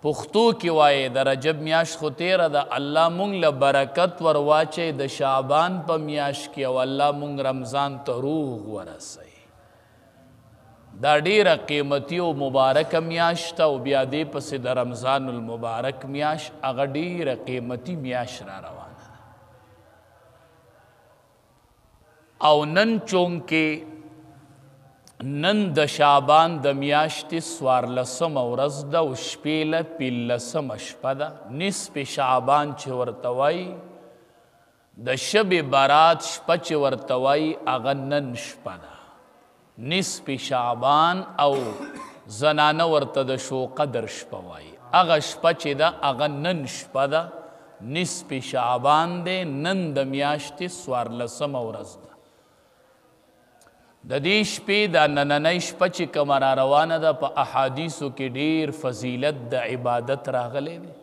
پښتو کې وایي د رجب میاشت خو تیره ده، الله مونږ له برکت ور واچوي د شعبان په میاشت کې، او الله مونږ رمضان ته روغ ورسوي. دا ډیره قیمتي او مبارکه میاشت او بیا دې پسې د رمضان المبارک میاشت، هغه ډیره قیمتي میاشت را روانه ده. او نن چونکې نن د شعبان د میاشتې 14مه ورځ ده او شپېله 15مه شپه ده. نصف شعبان چې ورته وایي، د شب برات شپه چې ورته وایي، هغه نن شپه ده. نصف شعبان او زنانه ورته د شو قدر شپه وایي، هغه شپه چې ده هغه نن شپه ده. نصف شعبان دی، نن د میاشتې 14مه ورځ ده. د دې شپې دا نننۍ شپه چې کومه را روانه ده، په احادیثو کې ډیر فضیلت د عبادت راغلی دی.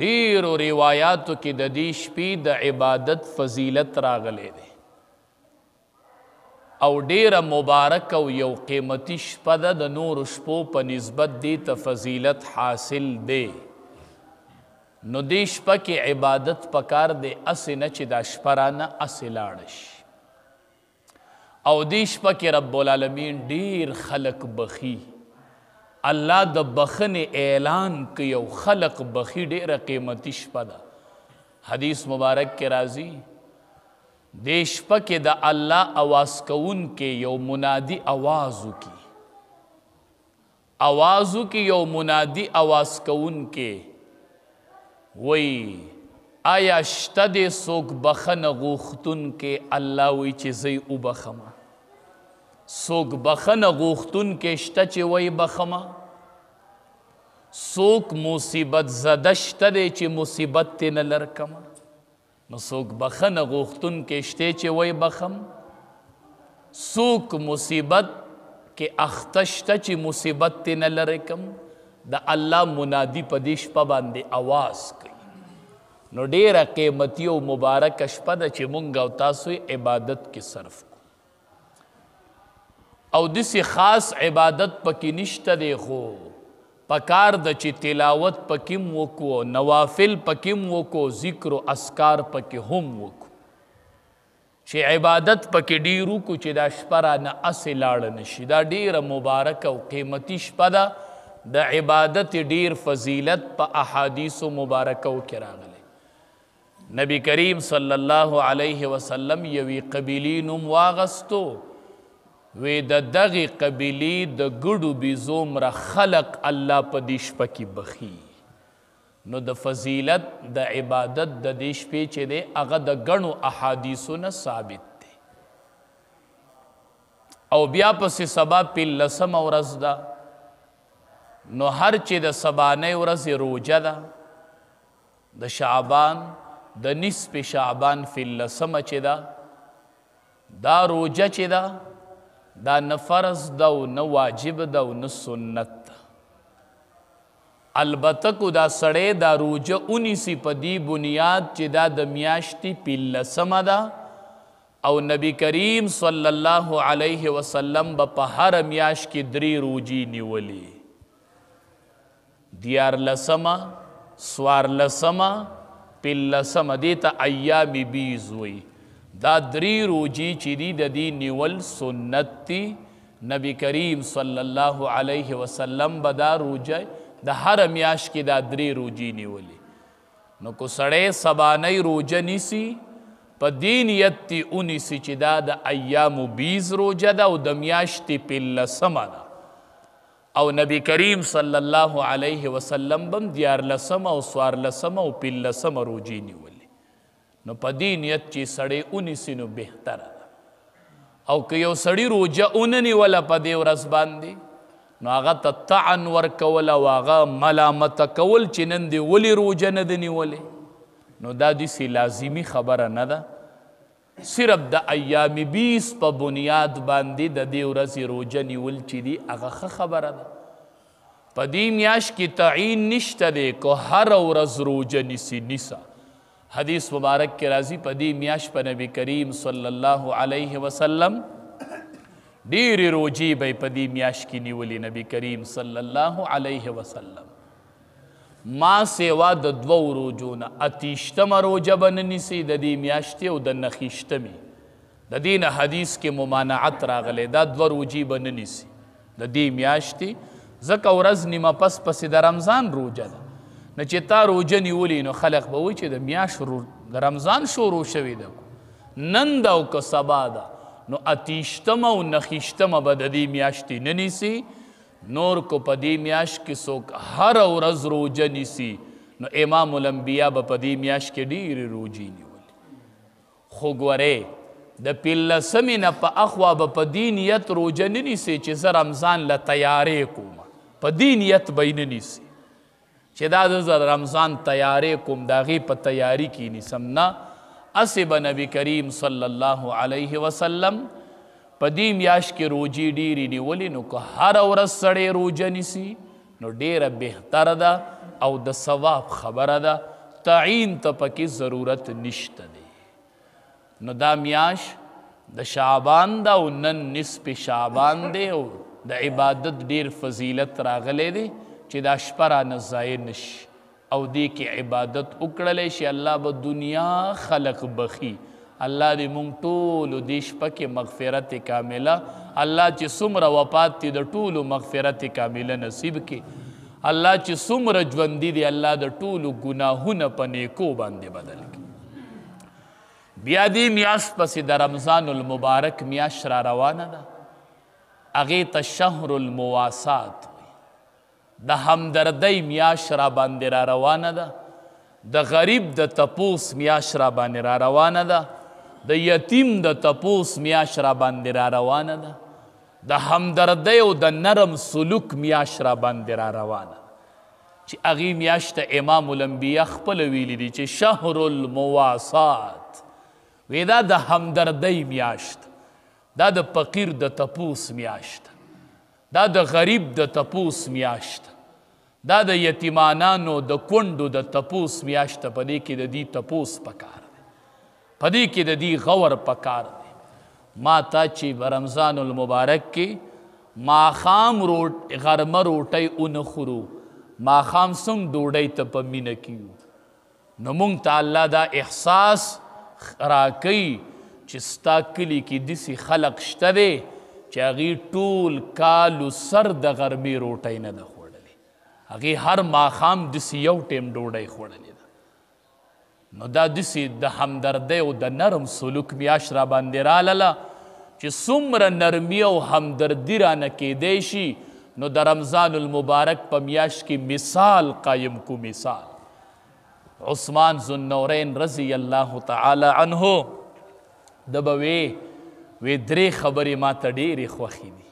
ډیرو روایاتو کې د دې شپې د عبادت فضیلت راغلی دی، او ډیره مبارک او یو قیمتي شپه ده. د نورو شپو په نسبت دې ته فضیلت حاصل دی. نو دې شپه کې عبادت پکار دی، اسې نه چې دا شپه رانه اسې لاړه شي. او دې شپه کې رب العالمین ډیر خلق بخي، الله د بخنې اعلان کوي او خلق بخي. ډیره قیمتي شپه ده. حدیث مبارک کې راځي، دې شپه کې د الله اواز کوونکی یو منادي آواز وکړي. آواز وکړي یو منادي آواز کوونکی، وایي آیا شته دې څوک بخنه غوښتونکی؟ الله وایي چې زه یې وبخمه. څوک بخنه غوښتونکی شته چې وایي بخمه؟ څوک مصیبت زده شته دی چې مصیبت ترې نه لر کمه؟ نو څوک بخنه غوښتونکی شته چې وایي بخم؟ څوک مصیبت کې اخته شته چې مصیبت ترې نه لرې کم؟ د الله منادي په دې شپه باندې آواز کوي. نو ډیره قیمتي او مبارکه شپه ده چې مونږ او تاسو عبادت کې صرف کو. او داسې خاص عبادت پکې نشته دی، خو پکار ده چې تلاوت پکې م وکړو، نوافل پکې م وکړو، ذکر و اذکار پکې هم وکړو، چې عبادت پکې ډیر وکړو چې دا شپه رانه اسې لاړه نشي. دا ډیره مبارکه او قیمتي شپه ده. د عبادت ډیر فضیلت په احادیثو مبارکو کې راغلی. نبی کریم صلی الله علیه وسلم یوی قبیلی نوم واغستو، وی د دغی قبیلی د ګډو بیزو مره خلق الله په دې شپه کې بخي. نو د فضیلت د عبادت د دې شپې چې دی هغه د ګڼو احادیثو نه ثابت دی. او بیا پسې سبا 15مه ورځ ده. نو هر چې د سبانۍ ورځې روجه ده د شعبان، د نصف شعبان 15مه چې ده، دا روجه چې ده دا نه فرض ده او نه واجب ده او نه سنت ده. البته کو دا سړی دا روجه اونیسي په دې بنیاد چې دا د میاشتې 15مه ده، او نبی کریم صلی الله علیه وسلم به په هر میاشت کې 3 روجې نیولې: 14مه، 14مه، 15مه. دې ته ایام بیز وایي. دا 3 روجې چې دي د دې نیول سنت دي. نبی کریم صلی الله علیه وسلم به دا روجه د هر میاشت کې دا 3 روجې نیولې. نو کو سړی سبانۍ روجه نیسي، په دې نیت دې اونیسي چې دا د ایام بیز روجه ده او د میاشتې 15مه ده. او نبی کریم صلی الله علیه وسلم بم 14مه او 14مه او 15مه روجې نیولې. نو په دې نیت چې سړی اونیسي نو بهتره ده. او که یو سړی روجه ونه نیوله په دې ورځ باندې، نو هغه ته طعن ورکول او هغه ملامته کول چې نن دې ولې روجه نه ده نیولې، نو دا داسې لازمي خبره نه ده. صرف د ایام 20 په بنیاد باندې د دې ورځې روجه نیول چې دي هغه ښه خبره ده. په دې میاشت کې تعین نشته دی که هر ورځ روجه نیسي نیسه. حدیث مبارک کې راځي په دې میاشت په نبی کریم صلی الله علیه وسلم ډېرې روجې به یې په دې میاشت کې نیولې. نبی کریم صلی الله علیه وسلم ما سیوا د 2 روجو نه 28مه روجه به نه نیسي د دې میاشتې او د 29مې د دې نه حدیث کې ممانعت راغلی دا 2 روجې به نه نیسي د دې میاشتې ځکه ورځ نیمه پس پسې د رمضان روجه ده نه چې تا روجه نیولې نو خلق به وایي چې د میاشت د رمضان شروع شوې ده نن ده او که سبا ده نو 28مه او 29مه به د دې میاشتې نه نیسي نور کو په دې میاشت کې څوک هره ورځ روجه نیسي نو امام الانبیا به په دې میاشت کې ډېرې روجې نیولې خو ګورې د 15مې نه په اخوا به په دې نیت روجه نه نیسي چې زه رمضان له تیارې کوم په دې نیت به یې نه نیسي چې دا زه رمضان تیارې کوم د هغې په تیاري کې نیسم نه هسې به نبي کریم صلی الله علیه وسلم په دې میاشت کې روجې ډېرې نیولې نو که هره ورځ سړی روجه نیسي نو ډېره بهتره ده او د ثواب خبره ده تعین ته پکې ضرورت نشته دی نو دا میاشت د شعبان ده او نن نصف شعبان دی او د عبادت ډېر فضیلت راغلی دی چې دا شپه رانه ضایع نشي او دې کې عبادت وکړلی شي الله به دنیا خلق بخي الله دې مونږ ټولو دې شپه کې مغفرت کامله الله چې څومره وفات دي د ټولو مغفرت کامله نصیب کړي الله چې څومره ژوندي دي الله د ټولو ګناهونه په نیکو باندې بدل کړي بیا دې میاشت پسې د رمضان المبارک میاشت را روانه ده هغې ته شهر المواسات د همدردۍ میاشت را باندې را روانه ده د غریب د تپوس میاشت را باندې را روانه ده د یتیم د تپوس میاشت را باندې را روانه ده د همدردۍ او د نرم سلوک میاشت را باندې را روانه چې هغې میاشت امام الانبیا خپله ویلي دي چې شهر المواسات وی دا د همدردۍ میاشت دا د فقیر د تپوس میاشت دا د غریب د تپوس میاشت دا د یتیمانانو د کونډو د تپوس میاشت په دې کې د دې تپوس پکار دی په دې کې د دې غور پکار دی ما تا چې په رمضان المبارک کې ماښام غرمه روټۍ ونه خورو ماښام څنګه ډوډۍ ته په مینه کیو نو موږ ته الله دا احساس راکوي چې ستا کلي کې داسې خلق شته دی چې هغې ټول کالو سر د غرمې روټۍ نه ده خوړلې هغې هر ماښام داسې یو ټیم ډوډۍ خوړلې ده نو دا داسې د همدردۍ او د نرم سلوک میاشت را باندې رالله چې څومره نرمي او همدردي رانه کیدی شي نو د رمضان المبارک په میاشت کې مثال قایم کو مثال عثمان ذوالنورین رضی الله تعالی عنه د به وی 3 خبرې ما ته ډېرې خوښې دي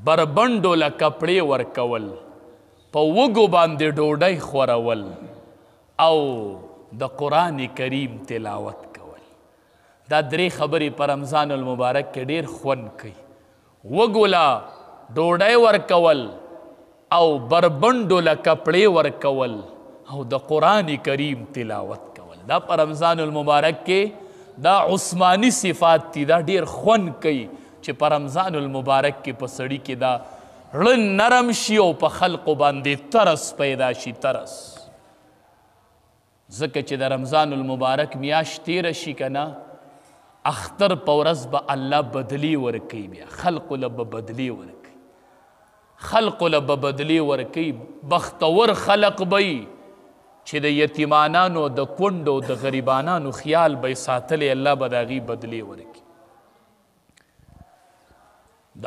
بربنډو له کپړې ورکول په وږو باندې ډوډۍ خورول او د قرآن کریم تلاوت کول دا 3 خبرې په رمضان المبارک کې ډېر خوند کوي وږو له ډوډۍ ورکول او بربنډو له کپړې ورکول او د قرآن کریم تلاوت کول دا په رمضان المبارک کې دا عثمانی صفات دي دا ډېر خوند کوي چې په رمضان المبارک کې په سړي کې دا ړه نرم شي او په خلقو باندې ترس پیدا شي ترس ځکه چې د رمضان المبارک میاشت تیره شي که نه اختر په ورځ به الله بدلي ورکوي بیا خلقو له به بدلي ورکوي خلقو له به بدلي ورکوي بختور خلق به چې د یتیمانانو د کونډو د غریبانانو خیال به یې ساتلی الله به د هغې بدلې ورکړي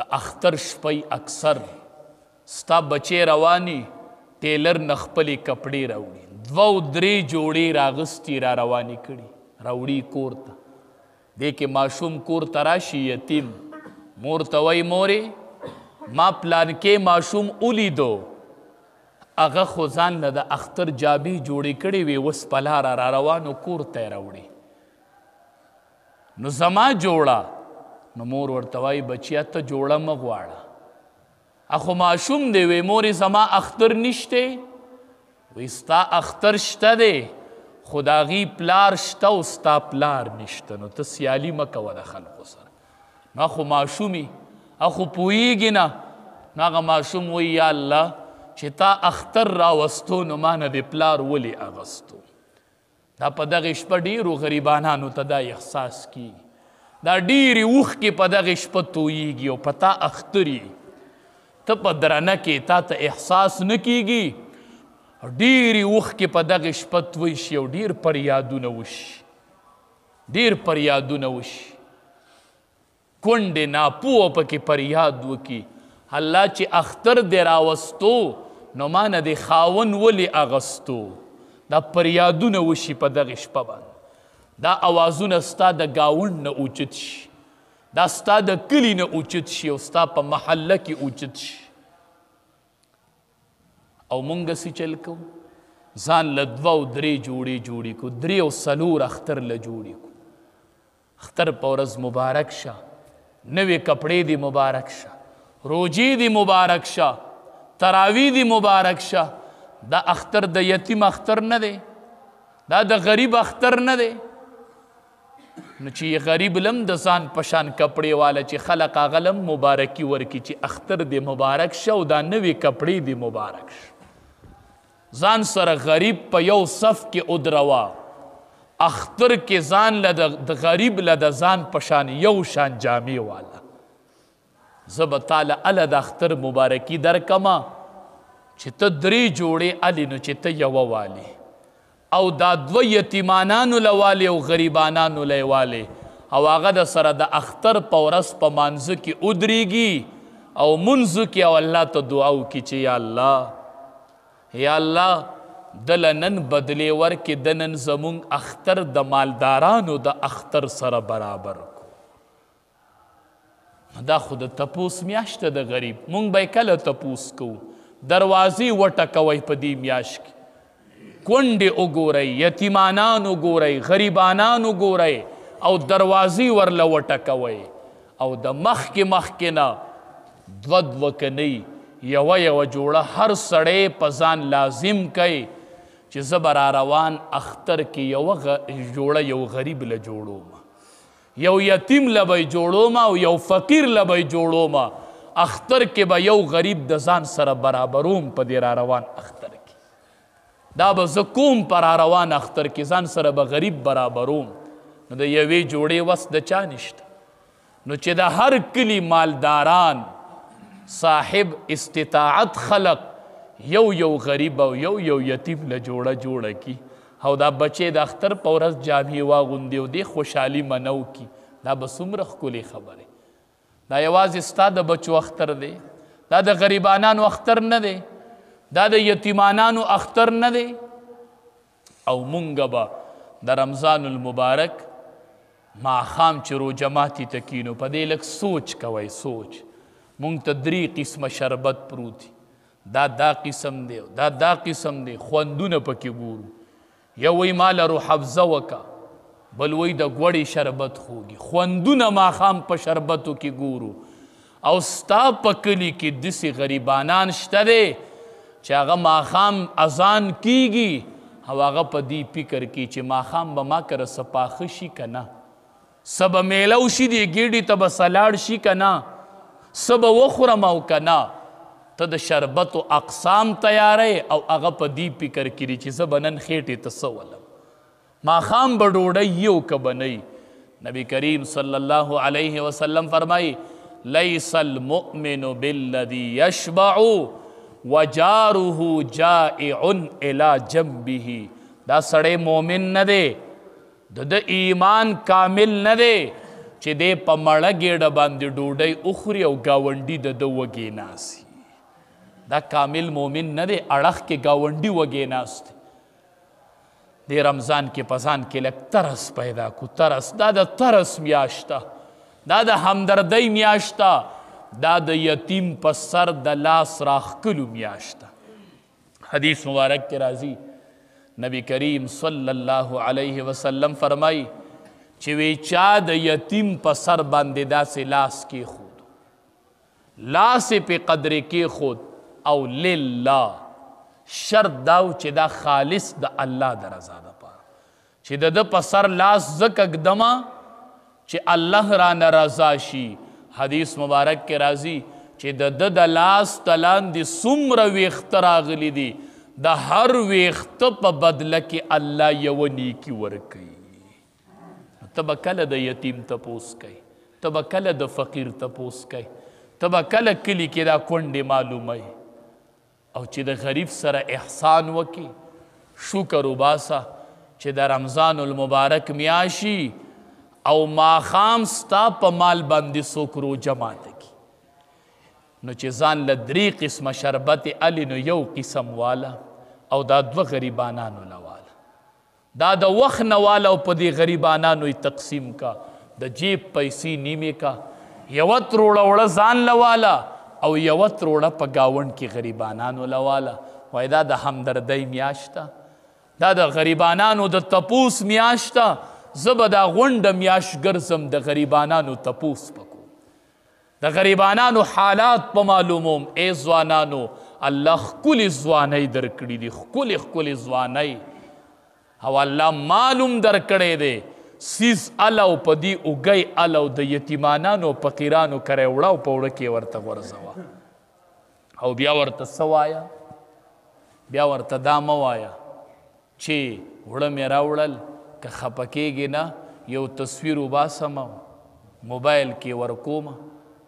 د اختر شپی اکثر ستا بچې رواني ټیلر نه خپلې کپړې راوړي 2-3 جوړې راغستې را روانې کړي راوړي کور ته دې کې ماشوم کور ته راشي یتیم مور ته وایي مورې ما پلانکې ماشوم ولیدو هغه خو ځان له د اختر جابې جوړې کړې وې اوس په لاره را روانو کور ته یې راوړې نو زما جوړه نو مور ورته وایي بچیه ته جوړه مه غواړه اخو ماشوم دی وی مورې زما اختر نشته وی ستا اختر شته دی خو د هغې پلار شته او ستا پلار نشته نو ته سیالي مه کوه د خلقو سره نو اخو ماشومي اخو پوهیږي نه نو هغه ماشوم وایي یا الله چې تا اختر راوستو نو ما نه د پلار ولې اغستو. دا په دغه شپه ډېرو غریبانانو ته دا احساس کیږي، دا ډېرې اوښکې په دغه شپه تویږي او په تا اختر یې، ته په درنه کې تا ته احساس نه کیږي. ډېرې اوښکې په دغه شپه توی شي او ډېر پریادونه وشي، ډېر پریادونه وشي. کونډې ناپوه پکې پریاد وکړي، الله چې اختر دې راوستو نو ما نه د خاون ولې اغستو. دا پریادونه وشي په دغه شپه باندې، دا اوازونه ستا د ګاونډ نه اوچت شي، دا ستا د کلي نه اوچت شي او ستا په محله کې اوچت شي. او مونږ سی چل کو ځان له 2 او 3 جوړې کو، 3 او 4 اختر له جوړې کو. اختر په ورځ مبارک شه، نوې کپړې دی مبارک شه، روجې دی مبارک شه، تراوی دی مبارک شه. دا اختر د یتیم اختر نه دی، دا د غریب اختر نه دی. نو چې غریب لم د ځان پشان کپړې والا چې خلق هغه لم مبارکي ورکي چې اختر دی مبارک شه او دا نوې کپړې دی مبارک شه. ځان سره غریب په یو صف کې ادروا، اختر کې ځان له د غریب له د ځان پشان یو شان جامې والا. زه به تاله اله د اختر مبارکي درکما چې ته 3 جوړې الې نو چې ته یوه والې، او دا 2 یتیمانانو له والې او غریبانانو له والې، او هغه د سره د اختر په ورځ په مانځه کې ودرېږي او منځو کې او الله ته دعا وکړي چې یا الله، یا الله دله نن بدلې ورکې، د نن زمونږ اختر د مالدارانو د اختر سره برابر کو. دا خو د تپوس میاشته د غریب، مونږ به یې کله تپوس کوو؟ دروازې وټکوئ په دې میاشت کې، کونډې وګورئ، یتیمانان وګورئ، غریبانان وګورئ او دروازې ورله وټکوئ. او د مخکې نه 2 کنۍ یوه جوړه هر سړی په ځان لازم کوي چې زه به را روان اختر کې یوه جوړه یو غریب له جوړوم، یو یتیم له به جوړوم او یو فقیر له به جوړوم. اختر کې به یو غریب د ځان سره برابروم په دې را روان اختر کې. دا به زه کوم په را روان اختر کې ځان سره به غریب برابروم. نو د یوې جوړې وس د چا نشته. نو چې د هر کلي مالداران صاحب استطاعت خلق یو غریب او یو یتیم له جوړه کی، او دا بچې د اختر په ورځ جامې واغوندي او دې خوشحالي منو کی. دا به څومره ښکلې خبرې. دا یوازې ستا د بچو اختر دی، دا د غریبانانو اختر نه دی، دا د یتیمانانو اختر نه دی. او مونږ به د رمضان المبارک ماښام چې روژه ماتي ته کینو په دې لږ سوچ کوئ. سوچ مونږ ته 3 قسمه شربت پروت دي، دا قسم دی، دا قسم دی، خوندونه پکې ګورو. یو وی ما لرو حفظه وکه، بل وی د غوړې شربت خوږي. خوندونه ماښام په شربتو کې ګورو. او ستا په کلي کې داسې غریبانان شته دی چې هغه ماښام اذان کیږي او هغه په دې فکر کې چې ماښام به ما کره څه پاخه شي که نه، څه به میله وشي، دې ګېډې ته به سلاړ شي که نه، څه به وخورم او که نه. ته د شربتو اقسام تیاری او هغه په دې فکر کړي چې زه به نن خېټې ته څه ولم، ماښام به ډوډۍ یو که به نه. نبی کریم صلی الله علیه وسلم فرمایي لیس المؤمن بالذي یشبع وجاره جائع الی جنبه. دا سړی مؤمن نه دی، د ایمان کامل نه دی چې دی په مړه ګېډه باندې ډوډۍ اخوري او ګاونډي د ده وږې ناسي. دا کامل مومن نه دی، اړخ کې ګاونډي وږې ناست دی. د رمضان کې په ځان کې لږ ترس پیدا کو. ترس دا د ترس میاشته، دا د همدردۍ میاشته، دا د یتیم په سر د لاس راښکلو میاشته. حدیث مبارک کې راځي نبی کریم صلی الله علیه وسلم فرمایي چې وی چا د یتیم په سر باندې داسې لاس کېښود، لاس یې پې قدرې کېښود او لله، شرط داو چې دا خالص د الله د رضا دپاره، چې د ده په سر لاس ځکه ږدمه چې الله رانه رضا شي. حدیث مبارک کې راځي چې د لاس تلاندې څومره ویښته راغلي دي د هر ویښته په بدله کې الله یوه نیکي ورکوي. ته به کله د یتیم تپوس کوي، ته به کله د فقیر تپوس کوي، ته به کله کلي کې دا کونډې معلوموي. او چې د غریب سره احسان وکړي، شکر وباسه چې د رمضان المبارک میاشي او ماښام ستا په مال باندې څوک روژه ماته کي، نو چې ځان له 3 قسمه شربت علي نو 1 قسم والا او دا 2 غریبانانو له والا، دا د وخت نه والا او په دې غریبانانو تقسیم کا، د جیب پیسې نیمې کا، 1 تروړه وړه ځان له والا او 1 تروړه په ګاونډ کې غریبانانو له والا. وایي دا د همدردۍ میاشته، دا د غریبانانو د تپوس میاشته. زه به دا غونډه میاشت ګرځم د غریبانانو تپوس پکو، د غریبانانو حالات په معلوموم. ای ځوانانو، الله ښکلې ځوانۍ درکړي دي، ښکلې ښکلې ځوانۍ، او الله معلوم درکړی دی سیز اله او په دې اوږی اله او د یتیمانانو فقیرانو کری وړه او په وړه کې ورته غورځوه. او بیا ورته څه وایه؟ بیا ورته دا مه وایه چې وړه مې راوړل که خفه کېږې نه یو تصویر وباسم او موبایل کې ورکوم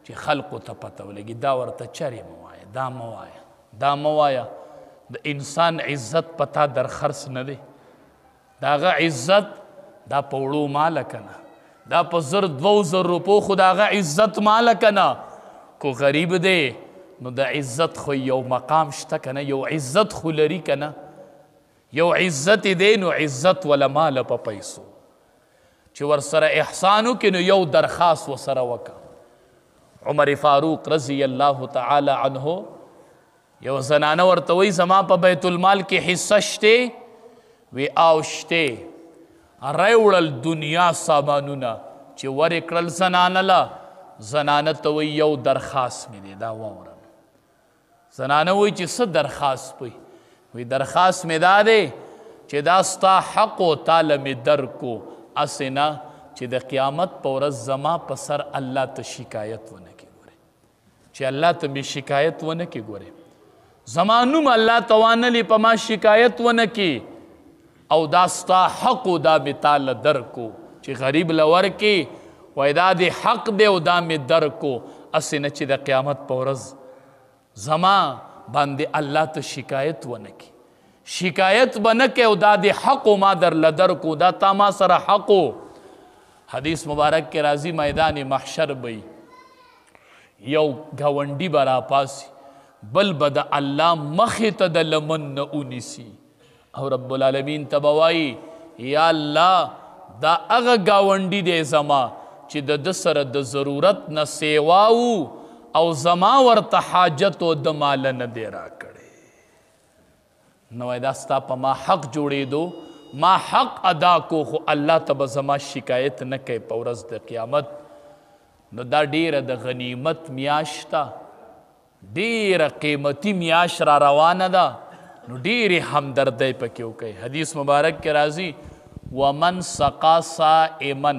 چې خلقو ته پته ولګي. دا ورته چرې مه وایه، دا مه وایه، دا مه وایه. د انسان عزت په تا درخرڅ نه دی، د هغه عزت دا په وړو ماله که نه، دا په 1,000-2,000 روپو خو د هغه عزت ماله که نه. کو غریب دی نو د عزت خو یو مقام شته که نه، یو عزت خو لري که نه، یو عزت دی نو عزت ولا مال په پیسو. چې ورسره احسان وکړي نو یو درخواست ورسره وکړه. عمر فاروق رضی الله تعالی عنه یو زنانه ورته وایي زما په بیت المال کې حصه شته؟ وی او شته. راوړل دنیا سامانونه چې ورې کړل زنانه له، زنانه ته وایي یو درخواست مې دی، دا واورم. زنانه وایي چې څه درخواست پوی؟ وی درخواست مې دا دی چې دا ستا حق و تاله مې درکو، هسې نه چې د قیامت په ورځ زما په سر الله ته شکایت ونه کړي. ګورې چې الله ته مې شکایت ونه کړي، ګورې زما نوم الله ته وانلي په ما شکایت ونه کړي، او دا ستا حق و دا مې تاله درکو چې غریب له ورکړي. وایي دا دې حق دی او دا مې درکو، هسې نه چې د قیامت په ورځ زما باندې الله ته شکایت ونه کړي. شکایت به نه کوي او دا د حق ما درله درکو، دا تا ما سره حق و. حدیث مبارک کې راځي میدان محشر به یو ګاونډي به راپاسي، بل به د الله مخې ته د لمن نه ونیسي او رب العالمین ته به وایي یا الله دا هغه ګاونډي دی زما چې د ده سره د ضرورت نه سیوا و او زما ورته حاجت و د ماله نه دی راکړی. نو وایي دا ستا په ما حق جوړېدو، ما حق ادا کو، خو الله ته به زما شکایت نه کوي په ورځ د قیامت. نو دا ډیره د غنیمت میاشت ده، ډیره قیمتي میاشت را روانه ده، نو ډیرې همدردۍ پکې وکوئ. حدیث مبارک کې راځي ومن سقا صائما،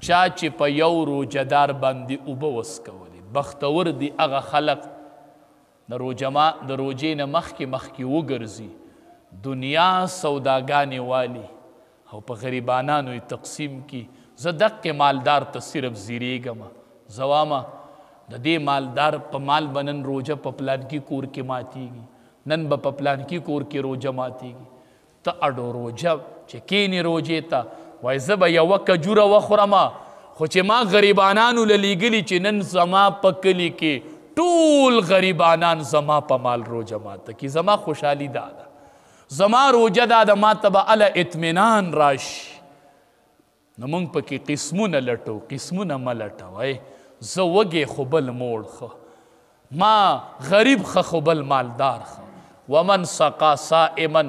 چا چې په یو روجهدار باندې اوبه وڅکولې، بختور دي هغه خلق د روجې نه مخکې وګرځي، دنیا سوداګانې والي او په غریبانانو یې تقسیم کی. زه دقې مالدار ته صرف زیریږم، زه وامه د دې مالدار په مال به نن روجه په پلانکي کور کې ماتیږي، نن به په پلانکي کور کې روجه ماتیږي. ته اډو روجه چې کینې روجې ته وایي زه به یوه کجوره وخورمه، خو چې ما غریبانانو له لیږلي چې نن زما په کلي کې ټول غریبانان زما په مال روجه ماته کی، زما خوشحالي دا ده، زما روجه دا ده، ما ته به هله اطمینان راشي. نو موږ پکې قسمونه لټو، قسمونه مه لټوئ. زه وږی خو بل موړ ښه، ما غریب ښه خو بل مالدار ښه. ومن سقا صائما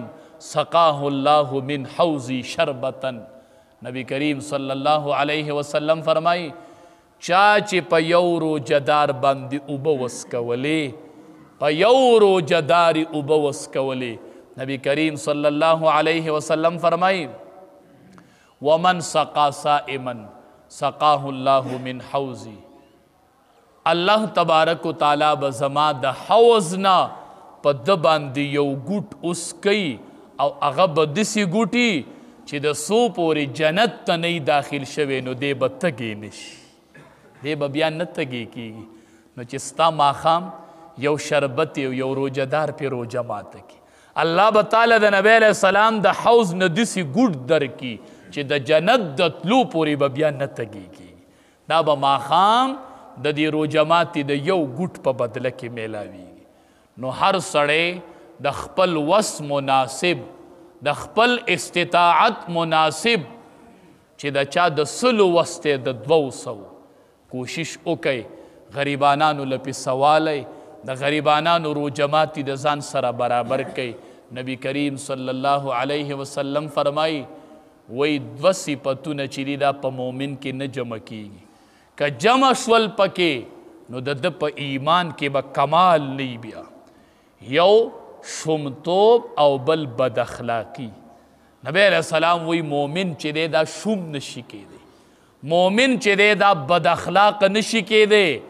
سقاه الله من حوضی شربتا. نبی کریم صلی الله علیه وسلم فرمائی چا چې په یو روجهدار باندې اوبه وڅکولې، په یو روجهداري اوبه وڅکولې، نبی کریم صلی الله علیه وسلم فرمائی ومن سقا صائما سقاه الله من حوضی. الله تبارک و تعالی به زما د حوض نه په ده باندې یو ګوټ اوس کوي او هغه به داسې ګوټي چې د څو پورې جنت ته نه داخل شوی نو دی به تږی نشي، دی به بیا نه تږی کېږي. نو چې ستا ماښام یو شربت یو روجهدار پې روجه ماته کړي، الله به تعالی د نبی علیه السلام د حوض نه داسې ګوټ درکړي چې د جنت د تلو پورې به بیا نه تږیږي. دا به ماښام د دې روجه ماتې د یو ګوټ په بدله کې میلاویږي. نو هر سړی د خپل وس مناسب، د خپل استطاعت مناسب چې د چا د 100 وس دی د 200 کوشش وکئ غریبانانو له پې سوالی، د غریبانانو روجه ماتې د ځان سره برابر کئ. نبی کریم صلی الله علیه وسلم فرمایي وی 2 صفتونه چې دي دا په مؤمن کې نه جمع کیږي، که جمع شول پکې نو د ده په ایمان کې به کمال نه بیا. یو شومتوب او بل بد اخلاقی. نبی علیہ السلام وی مومن چې دی دا شوم نشي کېدی، مومن چې دی دا بد اخلاق نشي کېدی.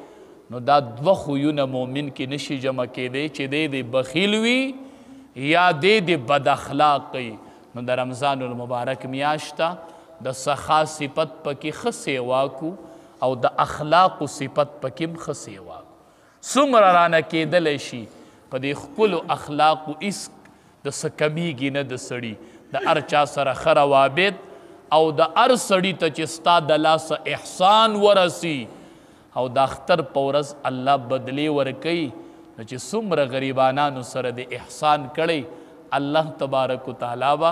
نو دا 2 خویونه مومن کې نشي جمع کېدی چې دی بخیل وي یا دی بد اخلاق وي. نو د رمضان المبارک میاشته د سخا صفت پکې ښه سیوا کو او د اخلاقو صفت پکې هم ښه سیوا کو. څومره رانه کېدلی شي په دې ښکلو اخلاقو هېڅ د څه کمیږي نه د سړي، د هر چا سره ښه روابط او د هر سړي ته چې ستا د لاسه احسان ورسي او د اختر په ورځ الله بدلې ورکوي. نو چې څومره غریبانانو سره د احسان کړی الله تبارک و تعالی به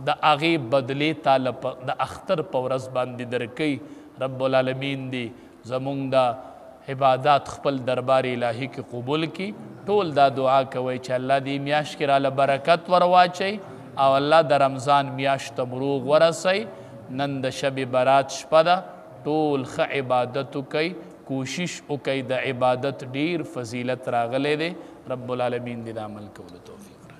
د هغې بدلې تاله د اختر په ورځ باندې درکوي. رب العالمین دی زمونږ د عبادات خپل دربار الهي کې قبول کړي. ټول دا دعا کوئ چې الله دې میاشت کې راله برکت ور واچوي او الله د رمضان میاشت ته بروغ ورسوي. نن د شب برات شپه ده، ټول ښه عبادت وکئ، کوشش وکئ، د عبادت ډیر فضیلت راغلی دی. رب العالمین دې د عمل کولو توفیق